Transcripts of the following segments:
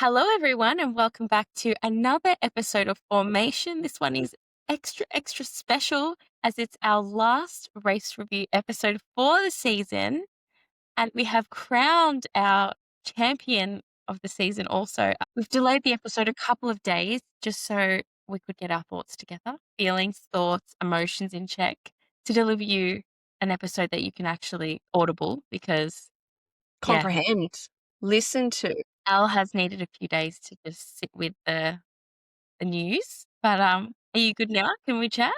Hello, everyone, and welcome back to another episode of Formation. This one is extra special as it's our last race review episode for the season. And we have crowned our champion of the season also. We've delayed the episode a couple of days just so we could get our thoughts together, feelings, thoughts, emotions in check to deliver you an episode that you can actually audible because, yeah, Comprehend, listen to. Al has needed a few days to just sit with the news. But are you good now? Can we chat?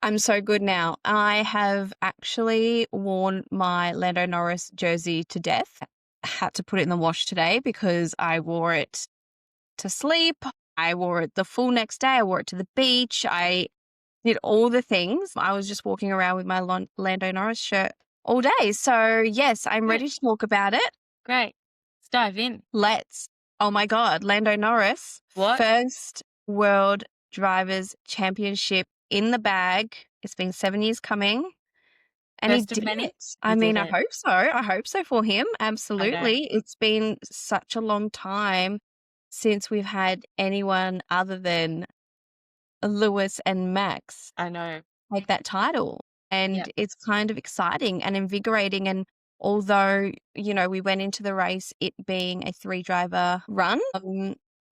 I'm so good now. I have actually worn my Lando Norris jersey to death. Had to put it in the wash today because I wore it to sleep. I wore it the full next day. I wore it to the beach. I did all the things. I was just walking around with my Lando Norris shirt all day. So, yes, I'm ready to talk about it. Great. Let's dive in. Let's. Oh my God, Lando Norris. What? First World Drivers' Championship in the bag. It's been 7 years coming. And First he of did many? it. He I did mean, I it. hope so. I hope so for him. Absolutely. It's been such a long time since we've had anyone other than Lewis and Max I know. take that title. And Yep. it's kind of exciting and invigorating. And although, we went into the race, it being a 3-driver run,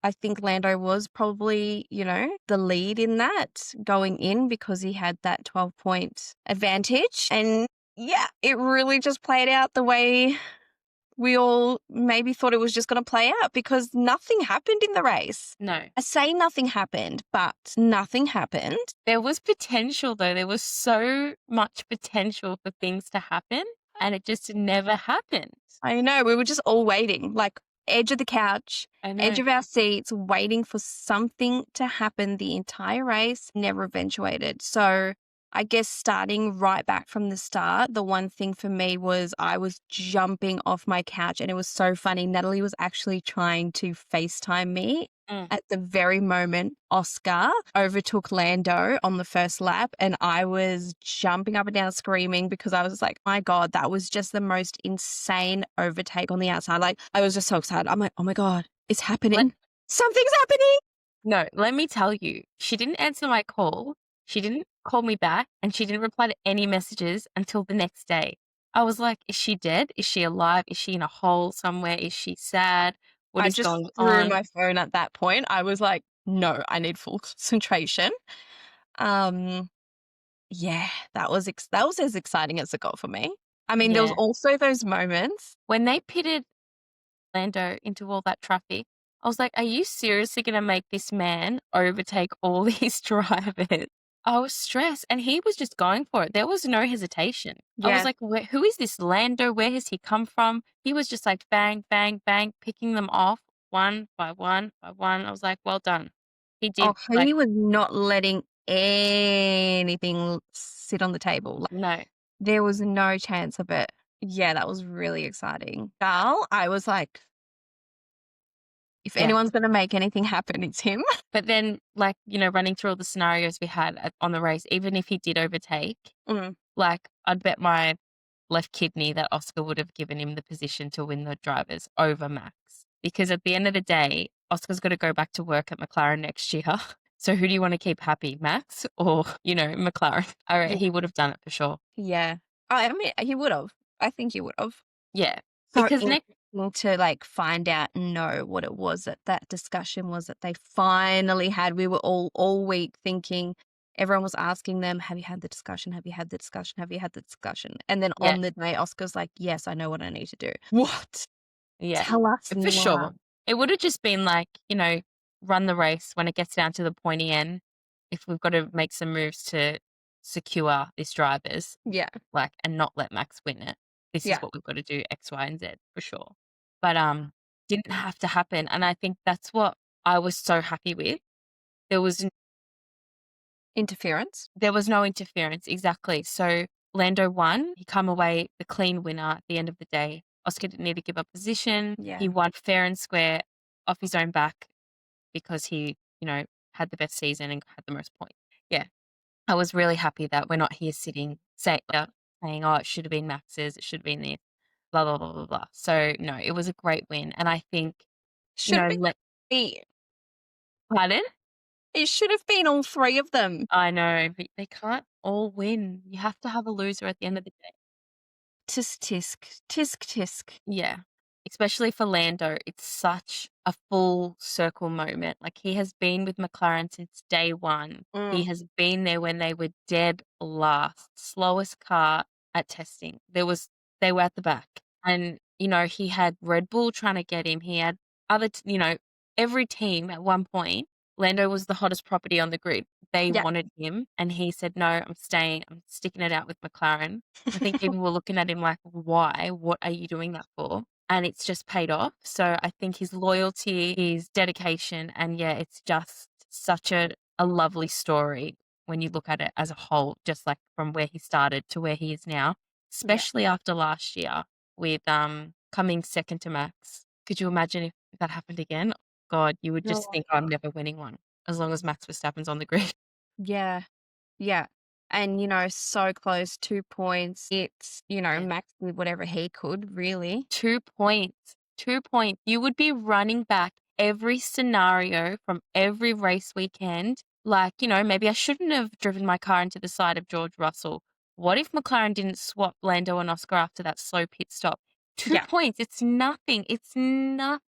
I think Lando was probably, the lead in that going in because he had that 12-point advantage. And yeah, it really just played out the way we all maybe thought it was just going to play out because nothing happened in the race. No. I say nothing happened, but nothing happened. There was potential, though. There was so much potential for things to happen, and it just never happened. I know. We were just all waiting, like edge of the couch, I know. edge of our seats, waiting for something to happen. The entire race never eventuated. So I guess starting right back from the start, the one thing for me was I was jumping off my couch and it was so funny. Natalie was actually trying to FaceTime me at the very moment Oscar overtook Lando on the first lap, and I was jumping up and down screaming because I was like, my God, that was just the most insane overtake on the outside. Like, I was just so excited. I'm like, oh my God, it's happening. Something's happening. No, let me tell you, she didn't answer my call. She didn't call me back, and she didn't reply to any messages until the next day. I was like, is she dead? Is she alive? Is she in a hole somewhere? Is she sad? What is going I just threw on? my phone at that point. I was like, no, I need full concentration. Yeah, that was as exciting as it got for me. I mean, there was Yeah. also those moments. When they pitted Lando into all that traffic, I was like, are you seriously going to make this man overtake all these drivers? I was stressed, and he was just going for it. There was no hesitation. I was Yeah. like, who is this Lando? Where has he come from? He was just like bang, bang, bang, picking them off one by one by one. I was like, well done. He did. Oh, he was not letting anything sit on the table. Like, No. there was no chance of it. Yeah, that was really exciting. Carl, I was like, if anyone's going to make anything happen, it's him. But then, running through all the scenarios we had on the race, even if he did overtake, I'd bet my left kidney that Oscar would have given him the position to win the drivers over Max. Because at the end of the day, Oscar's got to go back to work at McLaren next year. So who do you want to keep happy, Max or, McLaren? All right, he would have done it for sure. Yeah. I mean, he would have. I think he would have. Yeah. So Because to find out and know what it was that discussion was that they finally had. We were all week thinking, everyone was asking them, have you had the discussion? Have you had the discussion? Have you had the discussion? And then on the day, Oscar's like, yes, I know what I need to do. What? Yeah. Tell us For now. sure. It would have just been run the race when it gets down to the pointy end. If we've got to make some moves to secure these drivers. Yeah. And not let Max win it. This is what we've got to do, X, Y, and Z for sure. But didn't have to happen. And I think that's what I was so happy with. There was interference. There was no interference, exactly. So Lando won. He come away the clean winner at the end of the day. Oscar didn't need to give up position. Yeah. He won fair and square off his own back because he, had the best season and had the most points. Yeah. I was really happy that we're not here saying, oh, it should have been Max's, it should have been this, blah, blah, blah, blah, blah. So, no, it was a great win. And I think you Should have know, been let me. pardon? It should have been all 3 of them. I know, but they can't all win. You have to have a loser at the end of the day. Tisk tisk. Tisk tisk. Yeah. Especially for Lando, it's such a full circle moment. Like, he has been with McLaren since day one. He Mm. has been there when they were dead last, slowest car at testing. They were at the back. And, he had Red Bull trying to get him. He had every team at one point. Lando was the hottest property on the grid. They Yeah. wanted him, and he said, "No, I'm staying. I'm sticking it out with McLaren." I think people were looking at him like, "Why? What are you doing that for?" And it's just paid off. So I think his loyalty, his dedication, and yeah, it's just such a lovely story when you look at it as a whole, just like from where he started to where he is now, Yeah. especially after last year with coming second to Max. Could you imagine if that happened again? God, you would just Oh. think, I'm never winning one as long as Max Verstappen's on the grid. Yeah. Yeah. And, so close, 2 points. It's, Yeah. Max did whatever he could, really. 2 points. 2 points. You would be running back every scenario from every race weekend. Like, maybe I shouldn't have driven my car into the side of George Russell. What if McLaren didn't swap Lando and Oscar after that slow pit stop? 2 Yeah. points. It's nothing. It's nothing.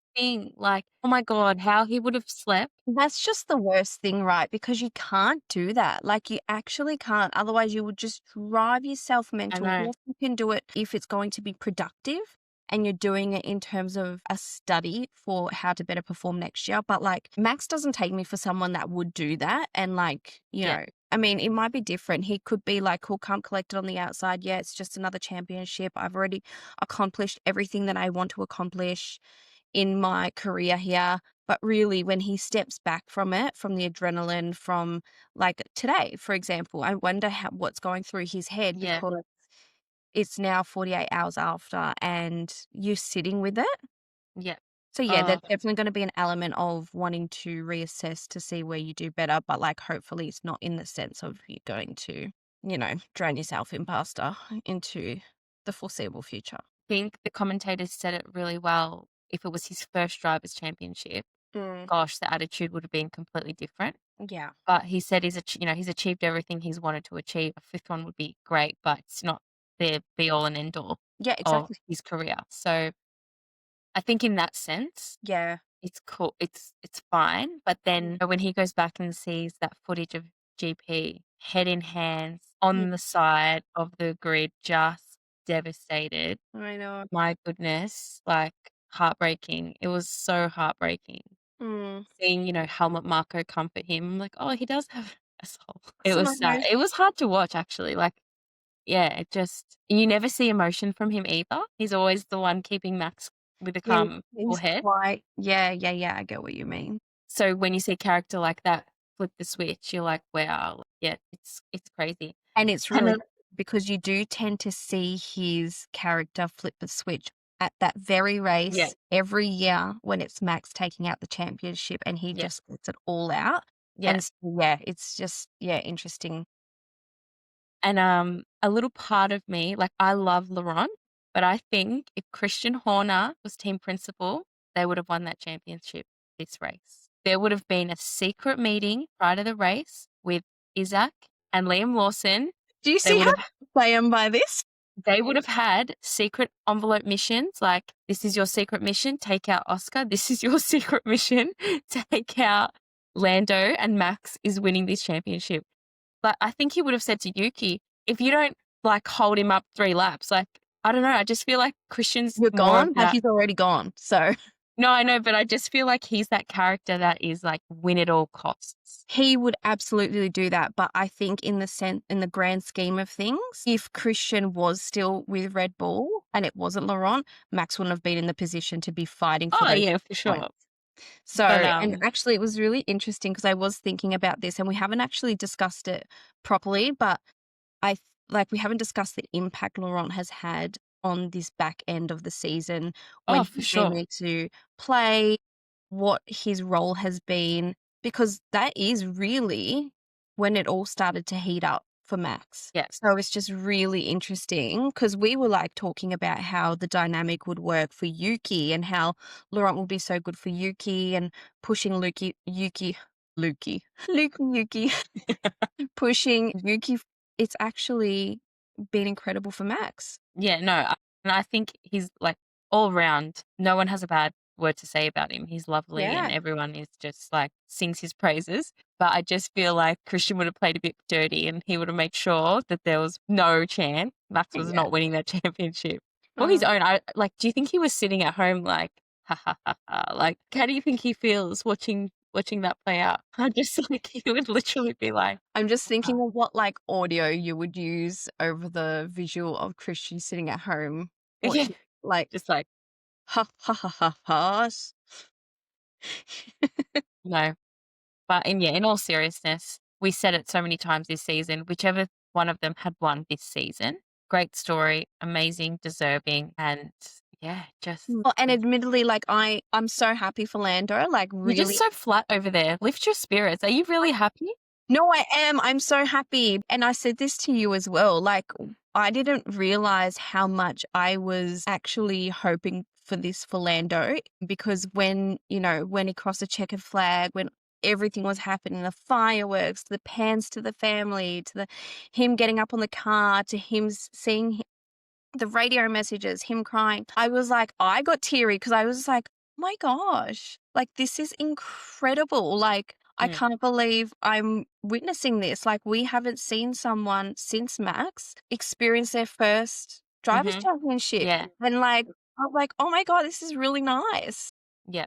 Like, oh my God, how he would have slept. That's just the worst thing, right? Because you can't do that. Like, you actually can't. Otherwise, you would just drive yourself I mental. know. Yes, you can do it if it's going to be productive and you're doing it in terms of a study for how to better perform next year. But, like, Max doesn't take me for someone that would do that. And, like, Yeah. I mean, it might be different. He could be like, cool, come collect it on the outside. Yeah, it's just another championship. I've already accomplished everything that I want to accomplish in my career here. But really, when he steps back from it, from the adrenaline, from like today, for example, I wonder what's going through his head Yeah. because it's now 48 hours after and you're sitting with it. Yeah. So, yeah, Oh, there's definitely going to be an element of wanting to reassess to see where you do better. But, like, hopefully, it's not in the sense of you're going to, drown yourself in pasta into the foreseeable future. think the commentators said it really well. If it was his first drivers' championship, Mm, gosh, the attitude would have been completely different. yeah. But he said he's achieved everything he's wanted to achieve. A fifth one would be great, but it's not the be all and end all Yeah, of exactly. his career. So I think in that sense, Yeah. it's cool. It's fine. But then when he goes back and sees that footage of GP head in hands Yeah, on the side of the grid, just devastated. I know. My goodness, like heartbreaking. It was so heartbreaking. Mm. Seeing, Helmut Marko comfort him. I'm like, "Oh, he does have a soul." It So was sad. nice. It was hard to watch actually, like, yeah, it just you never see emotion from him either. He's always the one keeping Max with a Yeah, calm, cool he's head. quite yeah, I get what you mean. So when you see a character like that flip the switch, you're like, "Wow." Yeah, it's crazy. And it's And really then good because you do tend to see his character flip the switch at that very yeah, race every year when it's Max taking out the championship and he yeah, just gets it all out. yeah. And so, yeah, it's just, yeah, interesting. And, a little part of me like, I love Laurent, but I think if Christian Horner was team principal, they would have won that championship this race. There would have been a secret meeting prior to the race with Isaac and Liam Lawson. Do you They see would how have I am by this? they would have had secret envelope missions, like, "This is your secret mission, take out Oscar. This is your secret mission, take out Lando, and Max is winning this championship." But I think he would have said to Yuki, "If you don't, like, hold him up 3 laps," like, I don't know, I just feel like Christian's You're more of gone, but that. he's already gone. So No, I know, but I just feel like he's that character that is, like, win at all costs. he would absolutely do that, but I think in the grand scheme of things, if Christian was still with Red Bull and it wasn't Laurent, Max wouldn't have been in the position to be fighting for Oh, those yeah, for points. sure. So, But, and actually it was really interesting because I was thinking about this and we haven't actually discussed it properly, but we haven't discussed the impact Laurent has had on this back end of the season when oh, for he's been sure. there to play, what his role has been, because that is really when it all started to heat up for Max. Yeah. So it's just really interesting because we were like talking about how the dynamic would work for Yuki and how Laurent will be so good for Yuki and pushing Yuki, pushing Yuki. It's actually been incredible for Max. Yeah, no, and I think he's like all round. No one has a bad word to say about him. He's lovely, and Yeah. everyone is just like sings his praises. But I just feel like Christian would have played a bit dirty, and he would have made sure that there was no chance Max was Yeah. not winning that championship for his own. I like. Do you think he was sitting at home like, ha ha ha ha? Like, how do you think he feels watching that play out? I just like he would literally be like, I'm just thinking of what like audio you would use over the visual of Christian sitting at home. yeah, Like, just like ha ha ha ha ha. no. But in all seriousness, we said it so many times this season, whichever one of them had won this season, great story, amazing, deserving, and yeah, just Well, and admittedly, like I'm so happy for Lando. Like you're just really, so flat over there. Lift your spirits. Are you really happy? no, I am. I'm so happy. And I said this to you as well. Like I didn't realize how much I was actually hoping for this for Lando because when he crossed the checkered flag, when everything was happening, the fireworks, the pans to the family, to him getting up on the car, to him seeing the radio messages, him crying. I was like, I got teary because I was like, oh my gosh, like this is incredible. Like, I can't believe I'm witnessing this. Like, we haven't seen someone since Max experience their first drivers' championship. Yeah. And like, I'm like, oh my God, this is really nice. Yeah.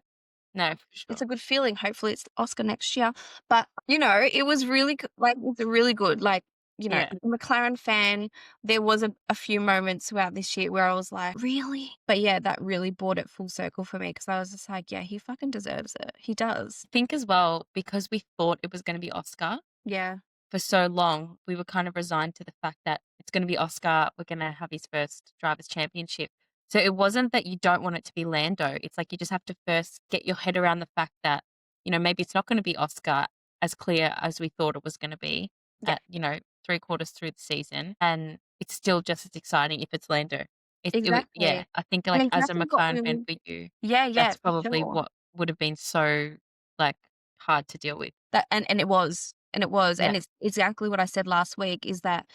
No, for sure. It's a good feeling. Hopefully it's Oscar next year. But, it was really like, it's really good. Like, Yeah. McLaren fan, there was a few moments throughout this year where I was like, really? But yeah, that really brought it full circle for me because I was just like, yeah, he fucking deserves it. He does. I think as well, because we thought it was going to be Oscar Yeah. for so long, we were kind of resigned to the fact that it's going to be Oscar. We're going to have his first drivers' championship. So it wasn't that you don't want it to be Lando. It's like you just have to first get your head around the fact that, maybe it's not going to be Oscar as clear as we thought it was going to be Yeah. at, 3/4 through the season. And it's still just as exciting if it's Lando. Exactly. I think And like as a exactly what McLaren fan we for you, Yeah, that's for probably sure. what would have been so like hard to deal with. That and it was. And it was. Yeah. And it's exactly what I said last week is that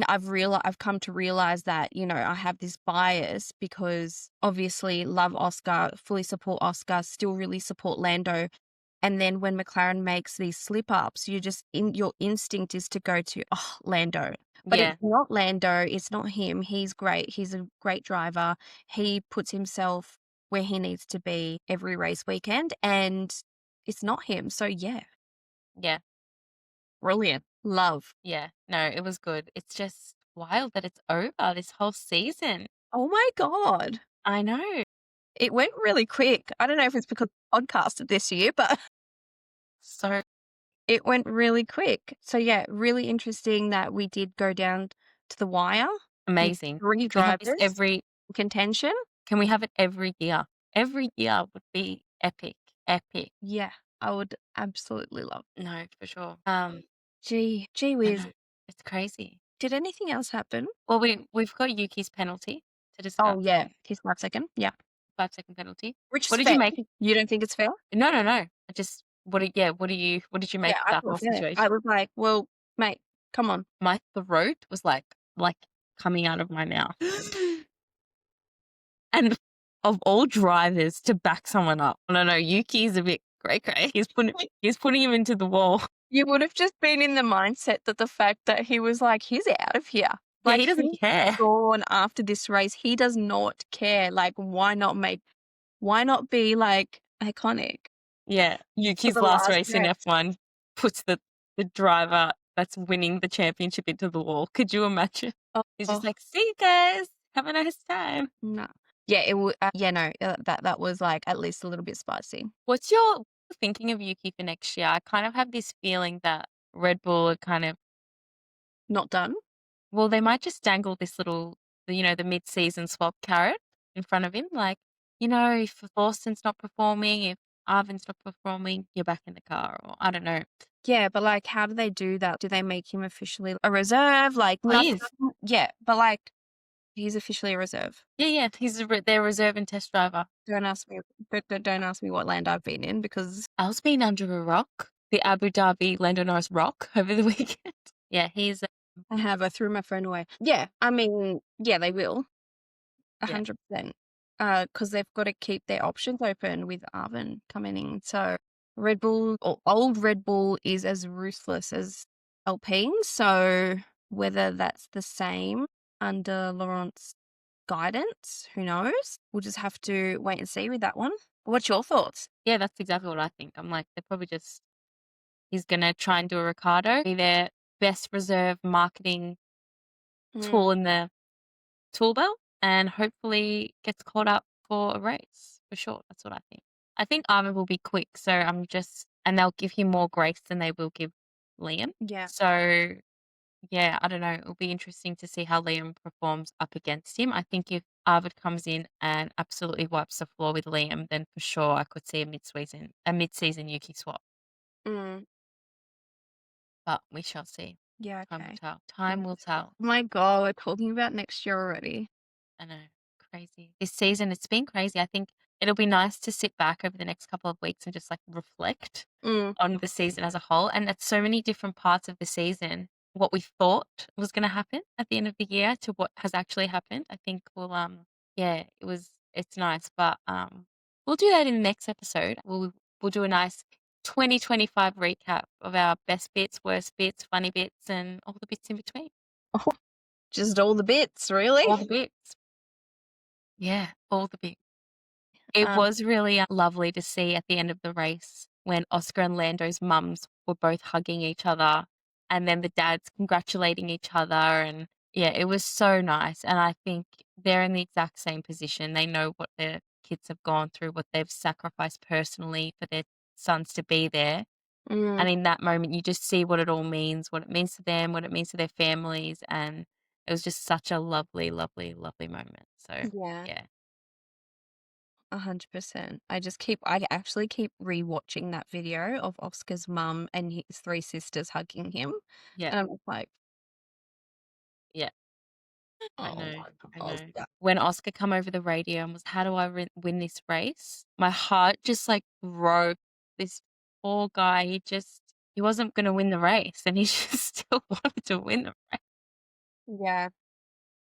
I've come to realize that, I have this bias because obviously love Oscar, fully support Oscar, still really support Lando. And then when McLaren makes these slip ups, your instinct is to go to, oh, Lando. But Yeah. it's not Lando. It's not him. He's great. He's a great driver. He puts himself where he needs to be every race weekend. And it's not him. So yeah, Yeah. brilliant. Love. Yeah. No, it was good. It's just wild that it's over this whole season. Oh my God. I know. It went really quick. I don't know if it's because I podcasted this year, but So it went really quick. So yeah, really interesting that we did go down to the wire. amazing. 3 Can we have this drivers every contention. can we have it every year? Every year would be epic. Epic. Yeah, I would absolutely love. No, for sure. Gee I whiz. know. It's crazy. Did anything else happen? Well, we've got Yuki's penalty to discuss. Oh yeah, his 5-second. Yeah. 5-second penalty. Which What is did you fair. make? You don't think it's fair? No. I just what did you what did you make Yeah, of I that thought whole fair. situation? I was like, well, mate, come on. My throat was like coming out of my mouth. And of all drivers to back someone up, I don't know, Yuki is a bit cray. He's putting him into the wall. You would have just been in the mindset that the fact that he was like, he's out of here. Yeah, Like, he doesn't he's care. gone after this race. He does not care. Like, why not be like iconic? Yeah, Yuki's the last last race in race. F1 puts the driver that's winning the championship into the wall. Could you imagine? He's just Oh, like, see you guys, have a nice time. no. Yeah, it would. No, that was like at least a little bit spicy. What's your thinking of Yuki for next year? I kind of have this feeling that Red Bull are kind of, Not done. well, they might just dangle this little, the mid-season swap carrot in front of him. Like, if Boston's not performing, if Arvin's not performing, you're back in the car, or I don't know. Yeah, but, like, how do they do that? Do they make him officially a reserve? Like, Oh, he nothing. is. Yeah, but, like, he's officially a reserve. Yeah, he's their reserve and test driver. Don't ask me don't ask me what land I've been in because Al's been under a rock, the Abu Dhabi Lando Norris rock over the weekend. Yeah, he's I have. I threw my phone away. Yeah, I mean, yeah, they will. yeah. 100%. Because they've got to keep their options open with Arvin coming in. So Red Bull or old Red Bull is as ruthless as Alpine. So whether that's the same under Laurent's guidance, who knows? We'll just have to wait and see with that one. What's your thoughts? Yeah, that's exactly what I think. I'm like, they're probably just he's gonna try and do a Ricardo, be their best reserve marketing Mm, tool in the tool belt, and hopefully gets caught up for a race for sure. That's what I think. I think Armin will be quick, so and they'll give him more grace than they will give Liam. yeah. So yeah, I don't know. It'll be interesting to see how Liam performs up against him. I think if Arvid comes in and absolutely wipes the floor with Liam, then for sure I could see a mid-season Yuki swap. Mm, But we shall see. yeah, Time will okay. tell. Time will tell. My God, we're talking about next year already. I know. Crazy. This season, it's been crazy. I think it'll be nice to sit back over the next couple of weeks and just like reflect Mm, on the season as a whole. And at so many different parts of the season, what we thought was going to happen at the end of the year to what has actually happened. I think yeah, it's nice. But we'll do that in the next episode. We'll do a nice 2025 recap of our best bits, worst bits, funny bits, and all the bits in between. just all the bits, really. All the bits. Yeah, all the bits. It Um, was really lovely to see at the end of the race when Oscar and Lando's mums were both hugging each other and then the dads congratulating each other. And yeah, it was so nice. And I think they're in the exact same position. They know what their kids have gone through, what they've sacrificed personally for their sons to be there. mm, And in that moment, you just see what it all means, what it means to them, what it means to their families. And it was just such a lovely, lovely, lovely moment. So yeah. yeah, 100%. I actually keep rewatching that video of Oscar's mum and his three sisters hugging him. yeah, And I'm just like, yeah. I oh know, my God, I know. Oscar. When Oscar come over the radio and was, "How do I win this race?" My heart just like broke. This poor guy, he wasn't going to win the race, and he just still wanted to win the race. Yeah.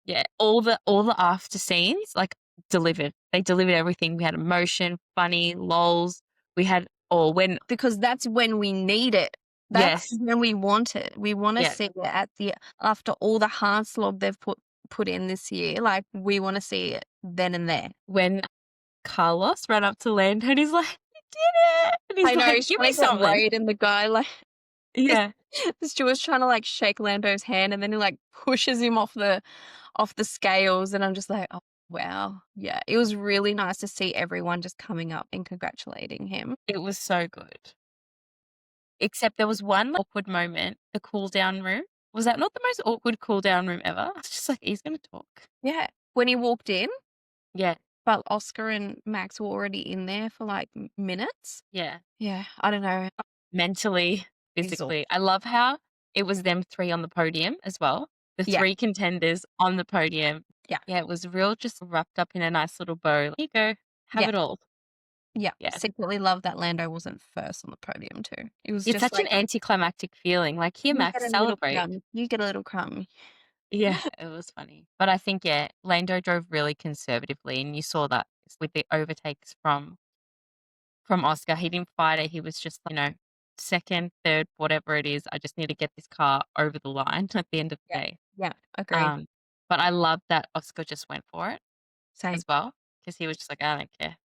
Yeah, all the after scenes like delivered. They delivered everything. We had emotion, funny, lols. We had all when Because that's when we need it. That's yes, when we want it. We want to yeah. see it after all the hard slog they've put in this year. Like, we want to see it then and there. When Carlos ran up to Lando and he's like, "You did it!" And he's I know like, he's "Give me trying to get something." Wade and the guy like Yeah. the steward's trying to like shake Lando's hand and then he like pushes him off the scales and I'm just like, oh wow. Yeah. It was really nice to see everyone just coming up and congratulating him. It was so good. Except there was one awkward moment, the cool down room. Was that not the most awkward cool down room ever? It's just like, he's gonna talk. Yeah. When he walked in, Yeah, but Oscar and Max were already in there for like minutes. yeah. Yeah. I don't know. Mentally, Exhausted. physically. I love how it was them 3 on the podium as well. The Yeah. 3 contenders on the podium. Yeah. Yeah, it was real just wrapped up in a nice little bow. Here you go. Have Yeah. it all. Yeah. Yeah. Secretly love that Lando wasn't first on the podium too. It was It's just such an like anticlimactic feeling. Like, "Here, you get Max, a little celebrate." crumb. You get a little crumb. Yeah, it was funny. But I think, yeah, Lando drove really conservatively, and you saw that with the overtakes from Oscar. He didn't fight it. He was just, second, third, whatever it is. I just need to get this car over the line at the end of the Yeah. day. Yeah. Agreed. Um, but I love that Oscar just went for it Same. as well because he was just like, I don't care.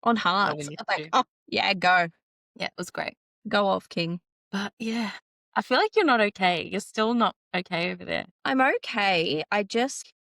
On I'll hearts. win this I'm like, too. oh, yeah, go. Yeah, it was great. Go off, King. But yeah, I feel like you're not okay. You're still not okay over there. I'm okay. I just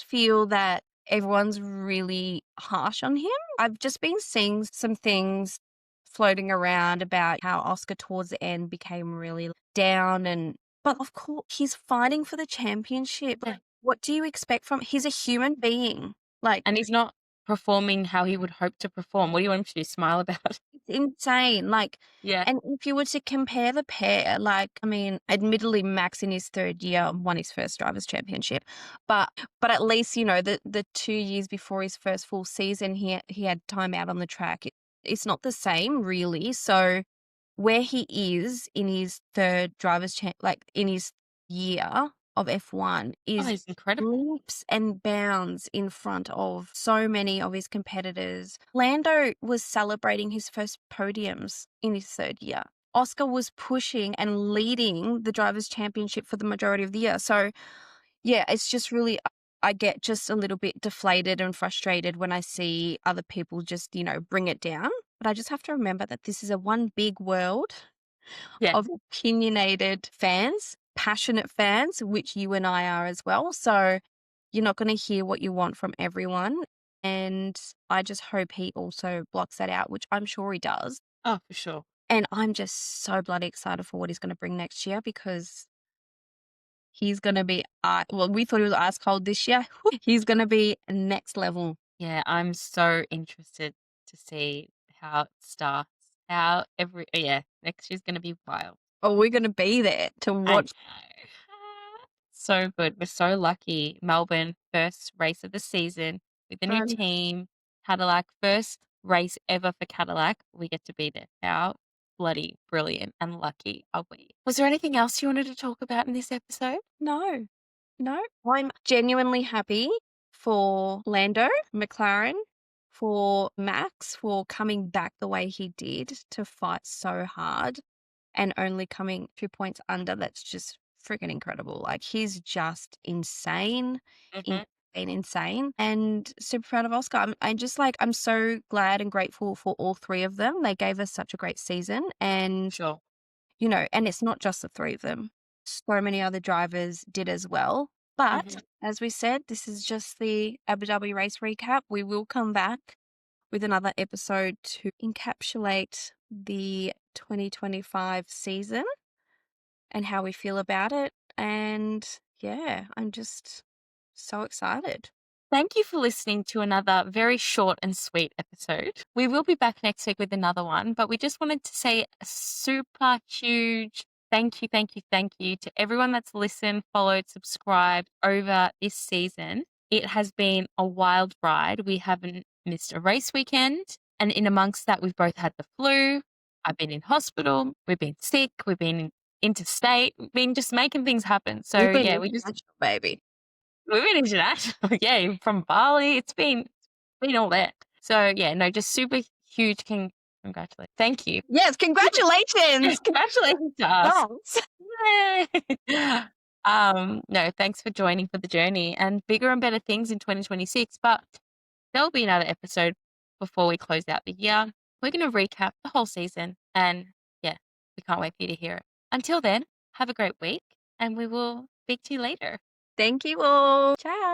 feel that everyone's really harsh on him. I've just been seeing some things floating around about how Oscar towards the end became really down but of course he's fighting for the championship. Yeah. What do you expect from he's a human being. Like And he's not. performing how he would hope to perform. What do you want him to do? Smile about it? It's insane. Like, Yeah. and if you were to compare the pair, like, I mean, admittedly, Max in his third year won his first drivers' championship, but at least the 2 years before his first full season, he had time out on the track. It's not the same, really. So where he is in his third like in his year of F1 Oh, is he's incredible. leaps and bounds in front of so many of his competitors. Lando was celebrating his first podiums in his third year. Oscar was pushing and leading the drivers' championship for the majority of the year. So, yeah, it's just really, I get just a little bit deflated and frustrated when I see other people just, bring it down. But I just have to remember that this is a one big world Yeah. of opinionated fans, passionate fans, which you and I are as well. So you're not going to hear what you want from everyone. And I just hope he also blocks that out, which I'm sure he does. Oh, for sure. And I'm just so bloody excited for what he's going to bring next year, because he's going to be, well, we thought he was ice cold this year. He's going to be next level. Yeah, I'm so interested to see how it starts. Next year's gonna be wild. Oh, we're going to be there to I watch. know. So good. We're so lucky. Melbourne, first race of the season with a new Fun. team. Cadillac, first race ever for Cadillac. We get to be there. How bloody brilliant and lucky are we? Was there anything else you wanted to talk about in this episode? No. I'm genuinely happy for Lando, McLaren, for Max, for coming back the way he did to fight so hard and only coming 2 points under. That's just freaking incredible. Like, he's just insane, Mm-hmm. insane. And super proud of Oscar. I'm so glad and grateful for all three of them. They gave us such a great season. And Sure. and it's not just the three of them. So many other drivers did as well. But as we said, this is just the Abu Dhabi race recap. We will come back with another episode to encapsulate the 2025 season and how we feel about it. And yeah, I'm just so excited. Thank you for listening to another very short and sweet episode. We will be back next week with another one, but we just wanted to say a super huge thank you to everyone that's listened, followed, subscribed over this season. It has been a wild ride. We haven't missed a race weekend. And in amongst that, we've both had the flu. I've been in hospital. We've been sick. We've been interstate. We've been just making things happen. So We've been yeah, we just international, baby. we've been international. Yeah, from Bali. It's been all that. So yeah, no, just super huge congratulations. Thank you. Yes, congratulations. Congratulations to us. Yes. Yay. No, thanks for joining for the journey and bigger and better things in 2026. But there'll be another episode before we close out the year. We're going to recap the whole season, and yeah, we can't wait for you to hear it. Until then, have a great week, and we will speak to you later. Thank you all. Ciao.